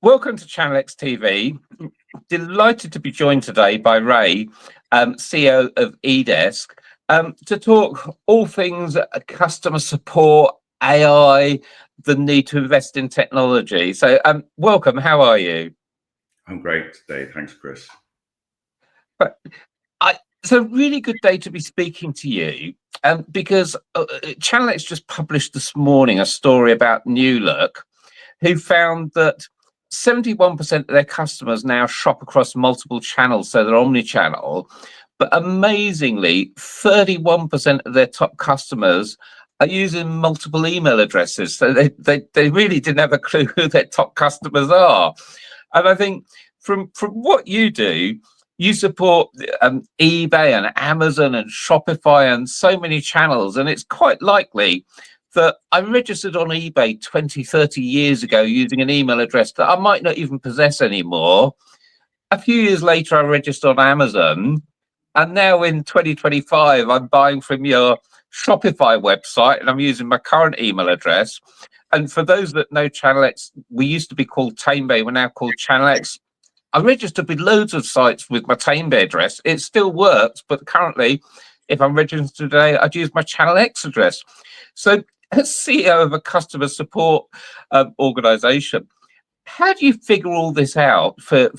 Welcome to Channel X TV. Delighted to be joined today by Ray, CEO of eDesk, to talk all things customer support, AI, the need to invest in technology. So, welcome. How are you? I'm great today. Thanks, Chris. But it's a really good day to be speaking to you, because Channel X just published this morning a story about New Look, who found that 71% of their customers now shop across multiple channels, so they're omnichannel. But amazingly, 31% of their top customers are using multiple email addresses. So they really didn't have a clue who their top customers are. And I think from what you do, you support eBay and Amazon and Shopify and so many channels. And it's quite likely that I registered on eBay 20, 30 years ago using an email address that I might not even possess anymore. A few years later, I registered on Amazon. And now in 2025, I'm buying from your Shopify website and I'm using my current email address. And for those that know Channel X, we used to be called Temu, we're now called Channel X. I registered with loads of sites with my Temu address. It still works, but currently, if I'm registered today, I'd use my Channel X address. So as CEO of a customer support organization, how do you figure all this out for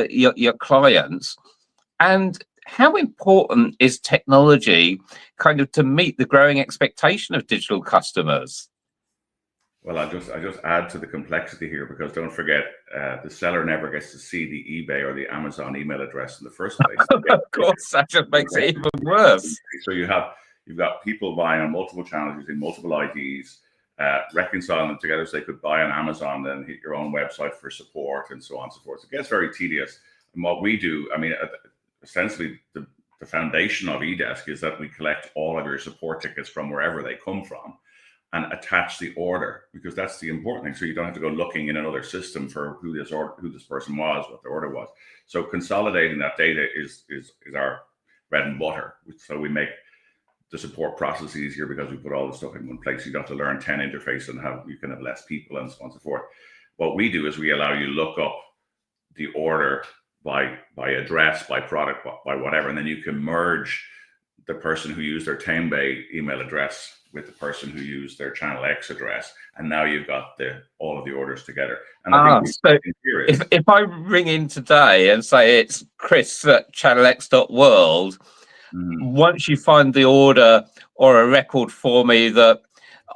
your clients? And how important is technology kind of to meet the growing expectation of digital customers? Well, I just add to the complexity here, because don't forget, the seller never gets to see the eBay or the Amazon email address in the first place. Of course, that just makes it even worse. So you've got people buying on multiple channels using multiple IDs, reconciling them together so they could buy on Amazon, then hit your own website for support and so on and so forth. So it gets very tedious. And what we do, I mean, essentially the foundation of eDesk is that we collect all of your support tickets from wherever they come from and attach the order, because that's the important thing. So you don't have to go looking in another system for who this person was, what the order was. So consolidating that data is our bread and butter. So we make the support process easier because we put all the stuff in one place. You don't have to learn 10 interfaces and you can have less people and so on and so forth. What we do is we allow you to look up the order by address, by product, by whatever, and then you can merge the person who used their Temu email address with the person who used their Channel X address, and now you've got all of the orders together. And I think so if I ring in today and say it's Chris at channelx.world, once you find the order or a record for me that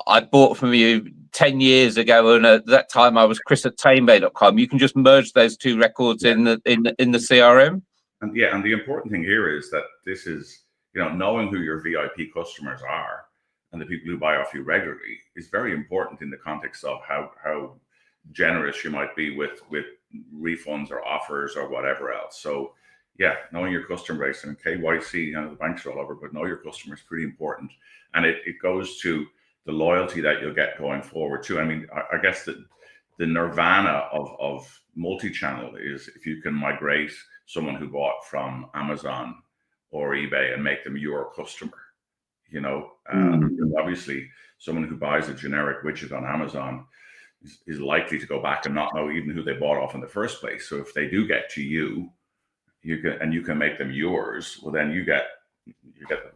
I bought from you 10 years ago, and at that time I was Chris at Temu.com, you can just merge those two records in the CRM. And the important thing here is that this is, knowing who your VIP customers are and the people who buy off you regularly is very important in the context of how generous you might be with refunds or offers or whatever else. So yeah, knowing your customer base, and KYC, the banks are all over, but know your customer is pretty important. And it goes to the loyalty that you'll get going forward too. I mean, I guess that the nirvana of multi-channel is if you can migrate someone who bought from Amazon or eBay and make them your customer. Obviously someone who buys a generic widget on Amazon is likely to go back and not know even who they bought off in the first place. So if they do get to you can make them yours, well, then you get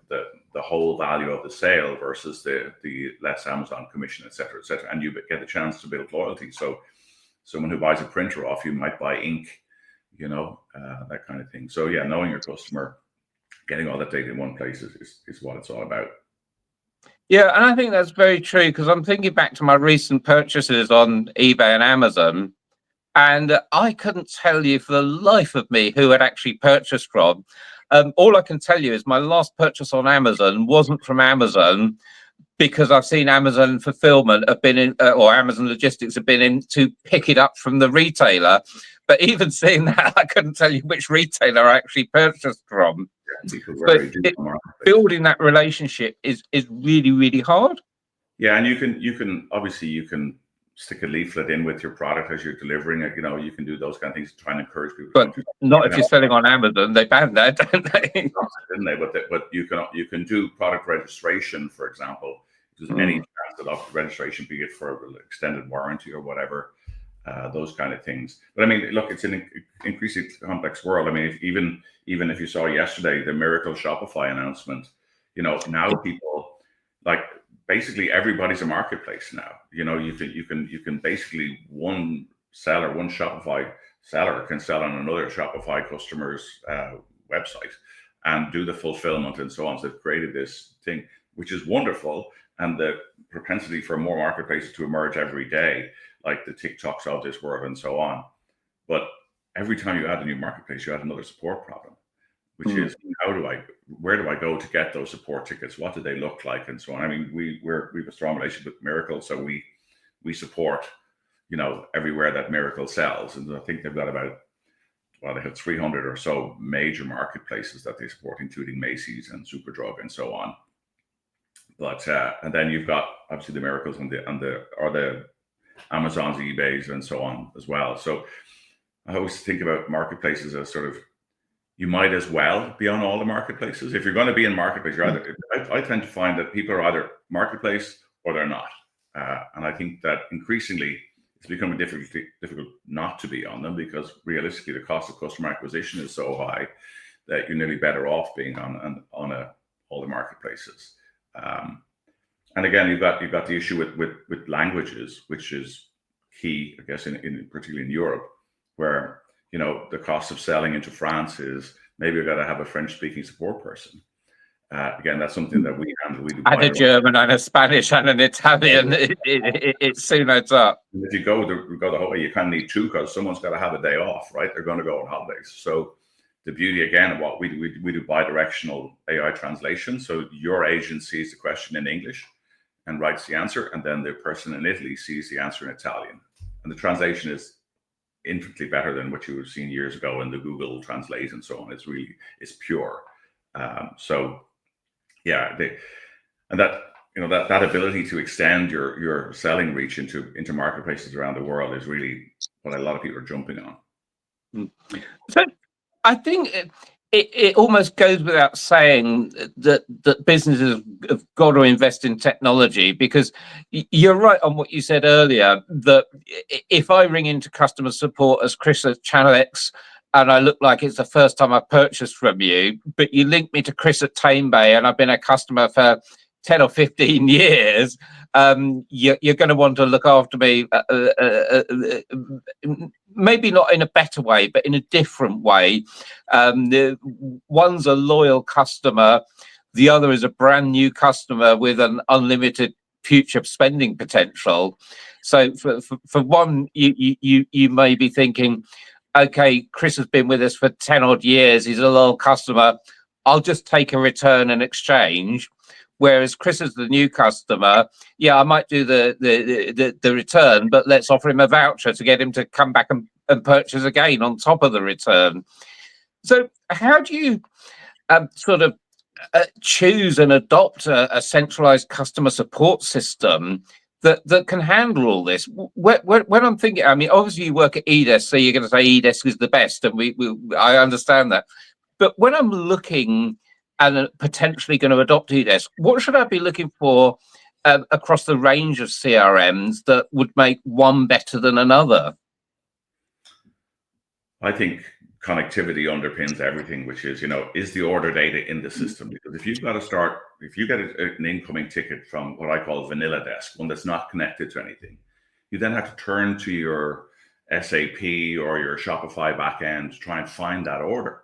the whole value of the sale versus the less Amazon commission, et cetera, and you get the chance to build loyalty. So someone who buys a printer off you might buy ink, that kind of thing. So yeah, knowing your customer, getting all that data in one place is what it's all about. Yeah, and I think that's very true, because I'm thinking back to my recent purchases on eBay and Amazon, and I couldn't tell you for the life of me who had actually purchased from. All I can tell you is my last purchase on Amazon wasn't from Amazon, because I've seen Amazon fulfillment have been in, or Amazon logistics have been in to pick it up from the retailer. But even seeing that, I couldn't tell you which retailer I actually purchased from. But building that relationship is really, really hard. Yeah, and you can obviously stick a leaflet in with your product as you're delivering it. You can do those kind of things to try and encourage people. But not if you're selling on Amazon. They banned that, don't they? Didn't they? But you can do product registration, for example. There's any chance that of registration, be it for extended warranty or whatever, those kind of things. But I mean, look, it's an increasingly complex world. I mean, even if you saw yesterday the Mirakl Shopify announcement, you know, now people, like, basically everybody's a marketplace now. You know, you can basically one Shopify seller can sell on another Shopify customer's website and do the fulfillment and so on. So they've created this thing, which is wonderful, and the propensity for more marketplaces to emerge every day, like the TikToks of this world and so on. But every time you add a new marketplace, you add another support problem, which is, where do I go to get those support tickets? What do they look like, and so on. I mean, we have a strong relationship with Mirakl, so we support, you know, everywhere that Mirakl sells, and I think they've got about, well, they have 300 or so major marketplaces that they support, including Macy's and Superdrug and so on. But and then you've got obviously the Mirakls and the Amazons, eBays, and so on as well. So I always think about marketplaces as sort of, you might as well be on all the marketplaces. If you're going to be in marketplace, you're either, I tend to find that people are either marketplace or they're not. And I think that increasingly it's becoming difficult not to be on them, because realistically the cost of customer acquisition is so high that you're nearly better off being on all the marketplaces. And again, you've got the issue with languages, which is key, I guess, in particularly in Europe, where, you know, the cost of selling into France is, maybe you've got to have a French-speaking support person. Again, that's something that we handle. We do, and a German and a Spanish and an Italian. It soon adds up. And if you go the whole way, you kind of need two, because someone's got to have a day off, right? They're going to go on holidays. So the beauty, again, of what we do bi-directional AI translation. So your agent sees the question in English and writes the answer, and then the person in Italy sees the answer in Italian. And the translation is infinitely better than what you would have seen years ago in the Google Translate and so on. It's pure. So yeah, that ability to extend your selling reach into marketplaces around the world is really what a lot of people are jumping on. So I think it almost goes without saying that businesses have got to invest in technology, because you're right on what you said earlier, that if I ring into customer support as Chris at Channel X and I look like it's the first time I purchased from you, but you link me to Chris at Temu and I've been a customer for 10 or 15 years, you're going to want to look after me, maybe not in a better way, but in a different way. One's a loyal customer, the other is a brand new customer with an unlimited future spending potential. So for one, you may be thinking, okay, Chris has been with us for 10 odd years, he's a loyal customer, I'll just take a return and exchange. Whereas Chris is the new customer, yeah, I might do the return, but let's offer him a voucher to get him to come back and purchase again on top of the return. So how do you sort of choose and adopt a centralized customer support system that can handle all this? When I'm thinking, I mean, obviously you work at eDesk, so you're going to say eDesk is the best, and I understand that. But when I'm looking and potentially going to adopt eDesk, what should I be looking for across the range of CRMs that would make one better than another? I think connectivity underpins everything, which is, is the order data in the system? Because if you get an incoming ticket from what I call vanilla desk, one that's not connected to anything, you then have to turn to your SAP or your Shopify backend to try and find that order.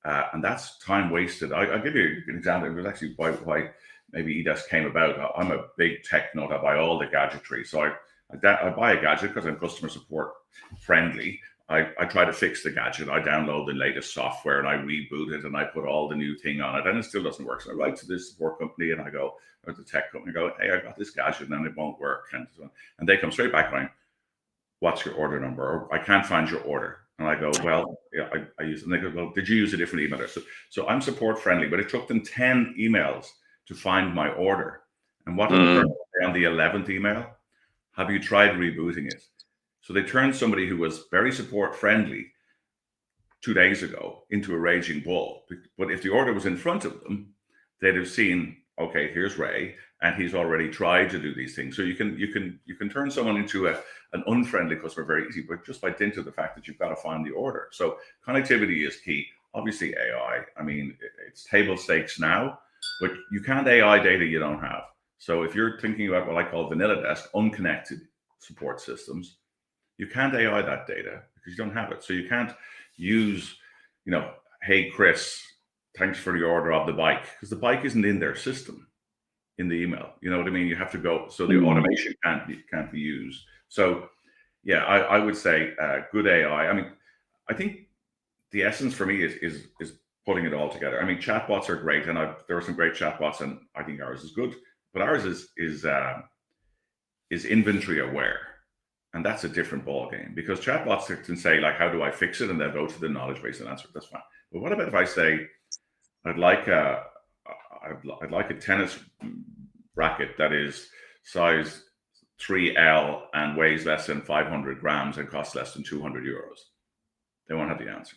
And that's time wasted. I'll give you an example. It was actually why maybe eDesk came about. I'm a big tech nut. I buy all the gadgetry. So I buy a gadget because I'm customer support friendly. I try to fix the gadget. I download the latest software and I reboot it and I put all the new thing on it, and it still doesn't work. So I write to this support company and I go, or the tech company, go, hey, I got this gadget and it won't work. And they come straight back going, what's your order number? Or I can't find your order. And I go, well, yeah, I use it. And they go, well, did you use a different email address? So I'm support friendly, but it took them 10 emails to find my order. And what on the 11th email? Have you tried rebooting it? So they turned somebody who was very support friendly 2 days ago into a raging bull. But if the order was in front of them, they'd have seen okay, here's Ray, and he's already tried to do these things. So you can turn someone into an unfriendly customer very easy, but just by dint of the fact that you've got to find the order. So connectivity is key. Obviously, AI. I mean, it's table stakes now, but you can't AI data you don't have. So if you're thinking about what I call vanilla desk, unconnected support systems, you can't AI that data because you don't have it. So you can't use, hey, Chris, thanks for the order of the bike, because the bike isn't in their system in the email. You know what I mean? You have to go, so the automation can't be used. So yeah, I would say good AI. I mean, I think the essence for me is putting it all together. I mean, chatbots are great, and there are some great chatbots, and I think ours is good, but ours is inventory aware. And that's a different ball game, because chatbots can say, like, how do I fix it? And they'll go to the knowledge base and answer it. That's fine. But what about if I say, I'd like a tennis racket that is size 3L and weighs less than 500 grams and costs less than 200 euros. They won't have the answer.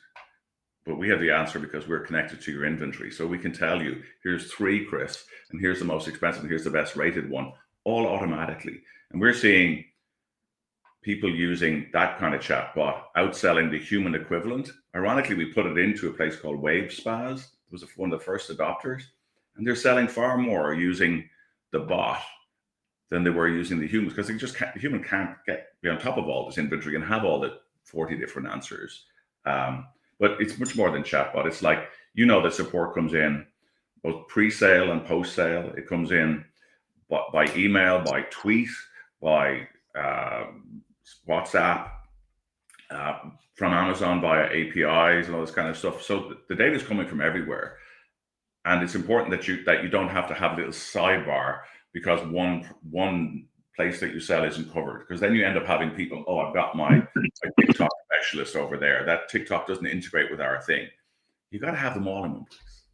But we have the answer because we're connected to your inventory. So we can tell you, here's 3, Chris, and here's the most expensive, and here's the best rated one, all automatically. And we're seeing people using that kind of chatbot outselling the human equivalent. Ironically, we put it into a place called Wave Spas. It was one of the first adopters, and they're selling far more using the bot than they were using the humans, because the human can't be on top of all this inventory and have all the 40 different answers. But it's much more than chatbot. It's like, the support comes in both pre-sale and post-sale. It comes in by email, by tweet, by WhatsApp, from Amazon via APIs and all this kind of stuff. So the data is coming from everywhere, and it's important that you don't have to have a little sidebar because one place that you sell isn't covered, because then you end up having people, I've got my TikTok specialist over there. That TikTok doesn't integrate with our thing. You got to have them all in one place.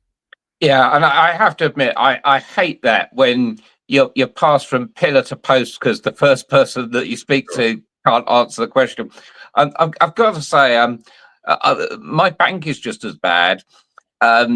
Yeah, and I have to admit, I hate that when you're passed from pillar to post because the first person that you speak to can't answer the question. I've got to say, my bank is just as bad. I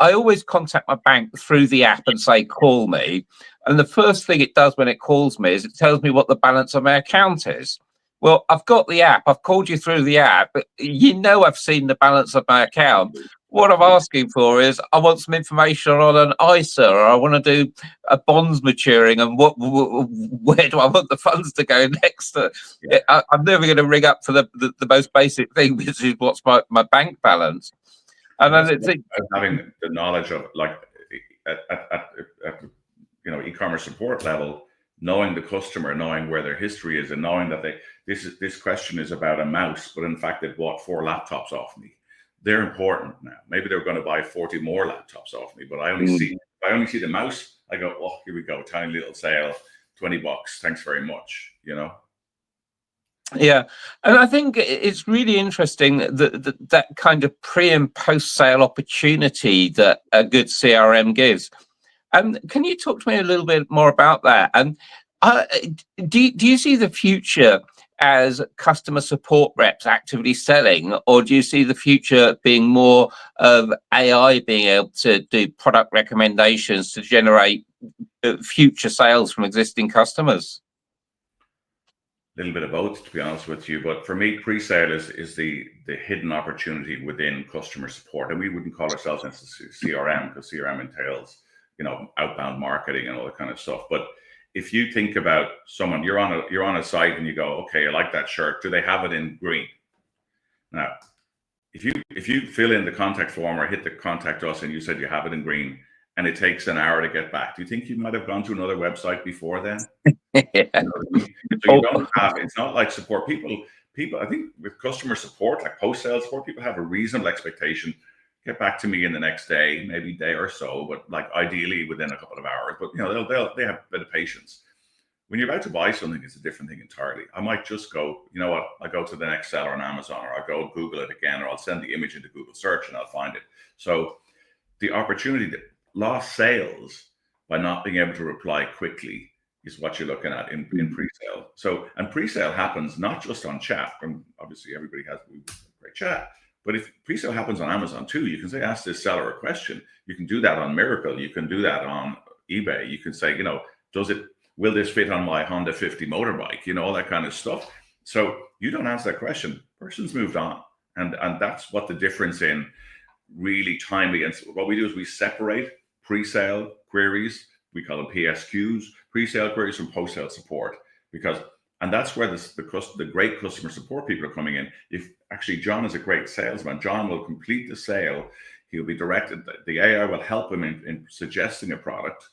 always contact my bank through the app and say, call me. And the first thing it does when it calls me is it tells me what the balance of my account is. Well, I've got the app. I've called you through the app, but I've seen the balance of my account. What I'm asking for is I want some information on an ISA, or I want to do a bonds maturing, and where do I want the funds to go next? Yeah. I'm never going to ring up for the most basic thing, which is what's my bank balance. And then it's having the knowledge of, like, at e-commerce support level, knowing the customer, knowing where their history is, and knowing that this question is about a mouse, but in fact they bought 4 laptops off me. They're important now. Maybe they're going to buy 40 more laptops off me, but I only see the mouse. I go, here we go, tiny little sale, $20. Thanks very much. Yeah, and I think it's really interesting that kind of pre and post sale opportunity that a good CRM gives. Can you talk to me a little bit more about that? And do you see the future as customer support reps actively selling, or do you see the future being more of AI being able to do product recommendations to generate future sales from existing customers? A little bit of both, to be honest with you. But for me, pre-sale is the hidden opportunity within customer support. And we wouldn't call ourselves CRM, because CRM entails, outbound marketing and all that kind of stuff. But if you think about someone, you're on a site and you go, okay, I like that shirt. Do they have it in green? Now, if you fill in the contact form or hit the contact us and you said you have it in green, and it takes an hour to get back, do you think you might have gone to another website before then? Yeah. So you don't have, it's not like support. People, I think with customer support, like post-sale support, people have a reasonable expectation. Get back to me in the next day, maybe day or so, but like ideally within a couple of hours. But they have a bit of patience. When you're about to buy something, it's a different thing entirely. I might just go, you know what? I go to the next seller on Amazon, or I'll go Google it again, or I'll send the image into Google search and I'll find it. So the opportunity that lost sales by not being able to reply quickly is what you're looking at in pre-sale. So, and pre-sale happens not just on chat. Obviously, everybody has a great chat, But if pre-sale happens on Amazon too, you can say, ask this seller a question. You can do that on Mirakl. You can do that on eBay. You can say, will this fit on my Honda 50 motorbike? All that kind of stuff. So you don't answer that question. Person's moved on. And that's what the difference in really timely. And what we do is we separate pre-sale queries. We call them PSQs, pre-sale queries, from post-sale support, and that's where the great customer support people are coming in. If actually John is a great salesman, John will complete the sale. He'll be directed. The AI will help him in suggesting a product,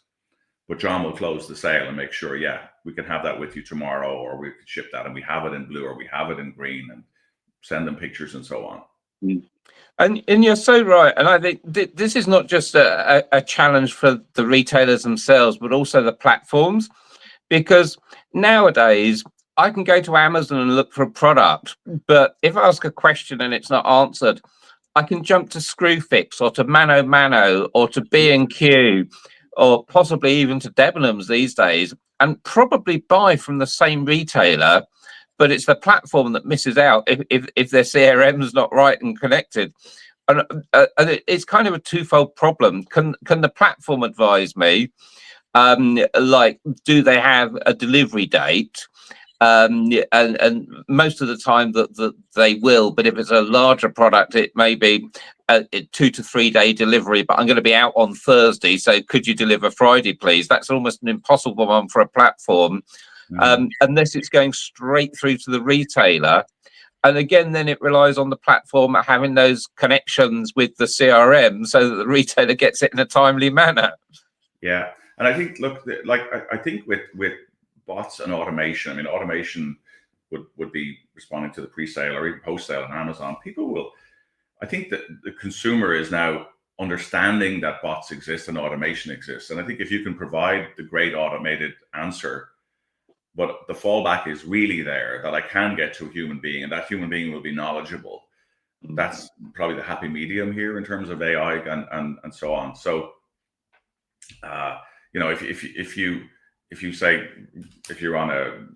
but John will close the sale and make sure, we can have that with you tomorrow, or we can ship that and we have it in blue, or we have it in green, and send them pictures and so on. And you're so right. And I think this is not just a challenge for the retailers themselves, but also the platforms, because nowadays I can go to Amazon and look for a product, but if I ask a question and it's not answered, I can jump to Screwfix or to Mano Mano or to B&Q or possibly even to Debenhams these days, and probably buy from the same retailer, but it's the platform that misses out if their CRM is not right and connected. And it's kind of a twofold problem. Can the platform advise me? Do they have a delivery date? And most of the time that they will, but if it's a larger product, it may be a 2 to 3 day delivery, but I'm going to be out on Thursday, so could you deliver Friday, please? That's almost an impossible one for a platform, unless it's going straight through to the retailer. And again, then it relies on the platform having those connections with the CRM so that the retailer gets it in a timely manner. Yeah. And I think, I think with bots and automation, automation would be responding to the pre-sale or even post-sale on Amazon. I think that the consumer is now understanding that bots exist and automation exists. And I think if you can provide the great automated answer, but the fallback is really there, that I can get to a human being and that human being will be knowledgeable. That's probably the happy medium here in terms of AI and so on. So, if you say, if you're on a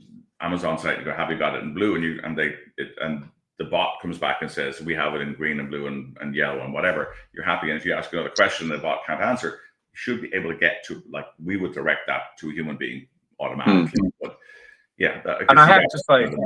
Amazon site, you go, have you got it in blue? And the bot comes back and says, we have it in green and blue and yellow and whatever, you're happy. And if you ask another question the bot can't answer, you should be able to get to, we would direct that to a human being automatically. But and I have to say,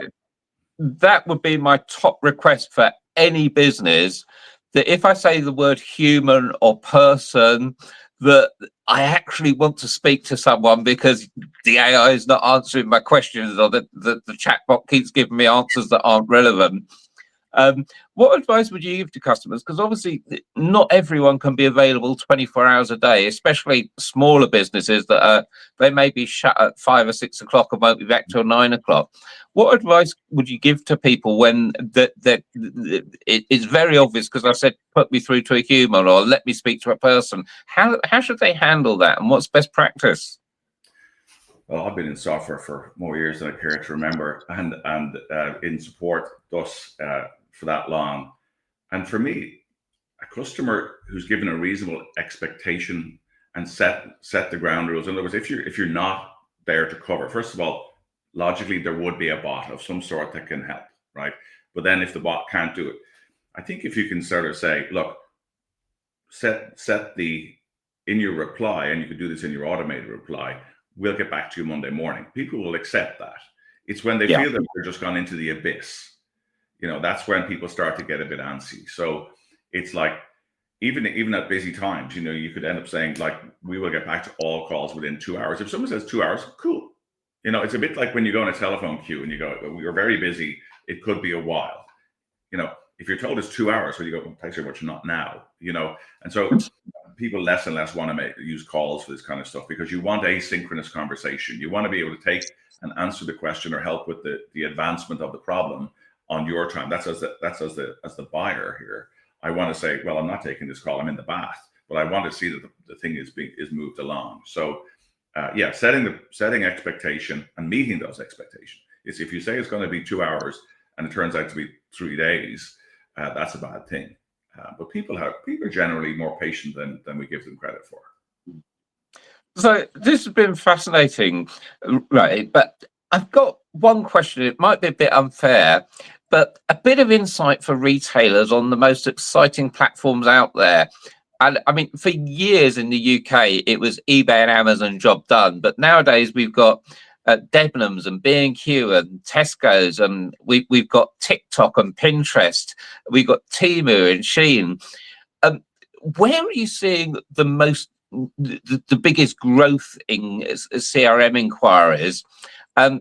that would be my top request for any business, that if I say the word human or person, that I actually want to speak to someone, because the AI is not answering my questions, or the chatbot keeps giving me answers that aren't relevant. What advice would you give to customers? Because obviously not everyone can be available 24 hours a day, especially smaller businesses that they may be shut at 5 or 6 o'clock and won't be back till 9 o'clock. What advice would you give to people when it is very obvious, because I said put me through to a human or let me speak to a person? How should they handle that, and what's best practice? Well, I've been in software for more years than I care to remember, and in support thus for that long. And for me, a customer who's given a reasonable expectation and set the ground rules. In other words, if you're not there to cover, first of all, logically there would be a bot of some sort that can help, right? But then if the bot can't do it, I think if you can sort of say, look, set in your reply, and you could do this in your automated reply, we'll get back to you Monday morning. People will accept that. It's when they feel that they're just gone into the abyss, that's when people start to get a bit antsy. So it's like, even at busy times, you could end up saying, we will get back to all calls within 2 hours. If someone says 2 hours, cool. It's a bit like when you go in a telephone queue and you go, we are very busy, it could be a while. If you're told it's 2 hours, well, you go, thanks very much, not now, and so people less and less want to use calls for this kind of stuff, because you want asynchronous conversation. You want to be able to take and answer the question or help with the advancement of the problem on your time. That's as the buyer here. I want to say, well, I'm not taking this call, I'm in the bath, but I want to see that the thing is moved along. So setting expectation and meeting those expectations. It's, if you say it's going to be 2 hours and it turns out to be 3 days, that's a bad thing. But people are generally more patient than we give them credit for. So this has been fascinating, right? But I've got one question. It might be a bit unfair. but a bit of insight for retailers on the most exciting platforms out there. And I mean, for years in the UK, it was eBay and Amazon, job done. But nowadays we've got Debenhams and B&Q and Tesco's, and we've got TikTok and Pinterest. We've got Temu and Shein. Where are you seeing the biggest growth in CRM inquiries?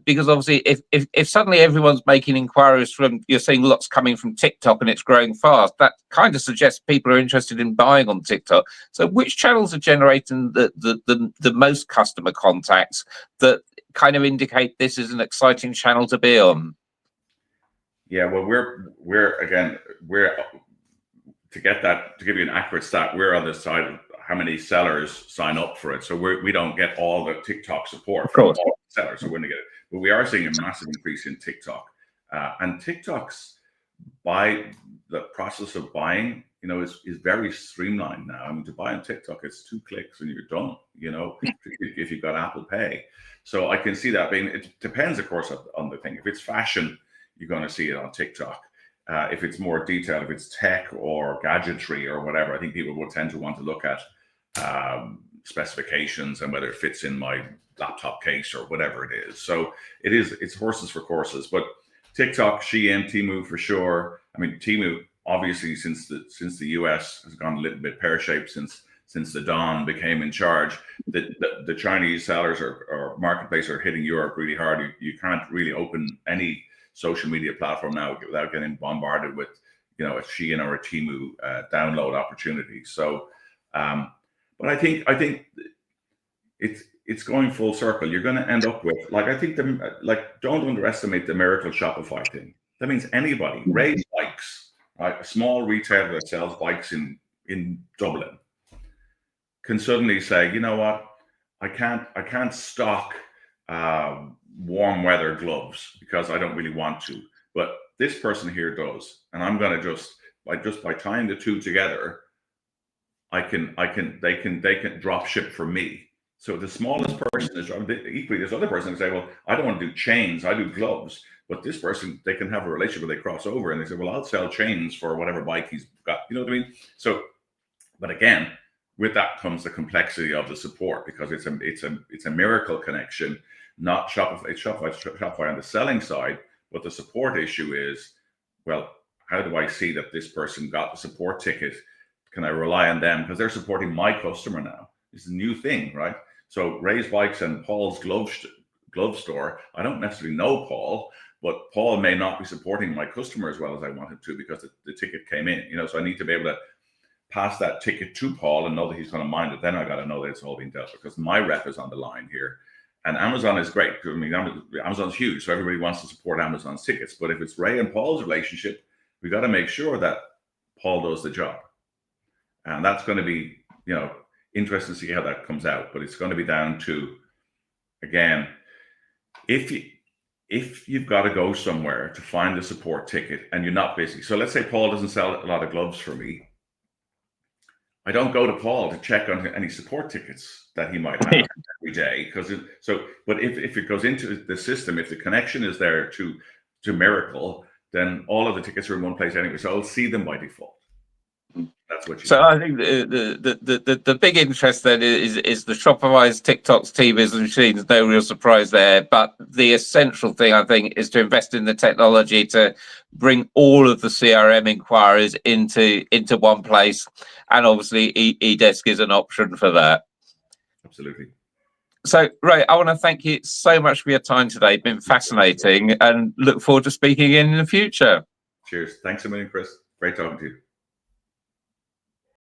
Because obviously, if suddenly everyone's making inquiries from, you're seeing lots coming from TikTok and it's growing fast, that kind of suggests people are interested in buying on TikTok. So which channels are generating the most customer contacts that kind of indicate this is an exciting channel to be on? Yeah, well, we're to give you an accurate stat, we're on the side of how many sellers sign up for it. So we don't get all the TikTok support from all the sellers, so we're gonna get it. But we are seeing a massive increase in TikTok, and TikTok's the process of buying, is very streamlined now. I mean, to buy on TikTok, it's 2 clicks and you're done. If you've got Apple Pay, so I can see that being. It depends, of course, on the thing. If it's fashion, you're going to see it on TikTok. If it's more detailed, if it's tech or gadgetry or whatever, I think people will tend to want to look at specifications and whether it fits in my laptop case or whatever it is. So it's horses for courses. But TikTok, Shein, Temu for sure. I mean, Temu obviously since the US has gone a little bit pear-shaped since the Don became in charge. The Chinese sellers or marketplace are hitting Europe really hard. You can't really open any social media platform now without getting bombarded with a Shein or a Temu download opportunity. So but I think it's going full circle. You're going to end up with, I think don't underestimate the Mirakl Shopify thing. That means anybody, Ray Bikes, right, a small retailer that sells bikes in Dublin, can suddenly say, you know what, I can't stock warm weather gloves because I don't really want to, but this person here does, and I'm going to by tying the two together, they can drop ship for me. So the smallest person is equally, this other person can say, well, I don't want to do chains, I do gloves. But this person, they can have a relationship where they cross over and they say, well, I'll sell chains for whatever bike he's got. You know what I mean? So, but again, with that comes the complexity of the support, because it's a Mirakl connection, not Shopify. It's Shopify on the selling side, but the support issue is, well, how do I see that this person got the support ticket? Can I rely on them? Because they're supporting my customer now. It's a new thing, right? So Ray's Bikes and Paul's glove store, I don't necessarily know Paul, but Paul may not be supporting my customer as well as I wanted to because the ticket came in, so I need to be able to pass that ticket to Paul and know that he's going to mind it. Then I got to know that it's all being dealt with because my rep is on the line here. And Amazon is great. I mean, Amazon's huge, so everybody wants to support Amazon's tickets. But if it's Ray and Paul's relationship, we got to make sure that Paul does the job. And that's going to be, interesting to see how that comes out. But it's going to be down to, again, if you've got to go somewhere to find a support ticket and you're not busy. So let's say Paul doesn't sell a lot of gloves for me. I don't go to Paul to check on any support tickets that he might have every day. But if it goes into the system, if the connection is there to Mirakl, then all of the tickets are in one place anyway. So I'll see them by default. That's what you. So I think the big interest then is the Shopify's, TikTok's, Temu's, and Shein's. No real surprise there. But the essential thing, I think, is to invest in the technology to bring all of the CRM inquiries into one place, and obviously eDesk is an option for that. Absolutely. So, Ray, I want to thank you so much for your time today. It's been fascinating, and look forward to speaking again in the future. Cheers. Thanks a million, Chris. Great talking to you.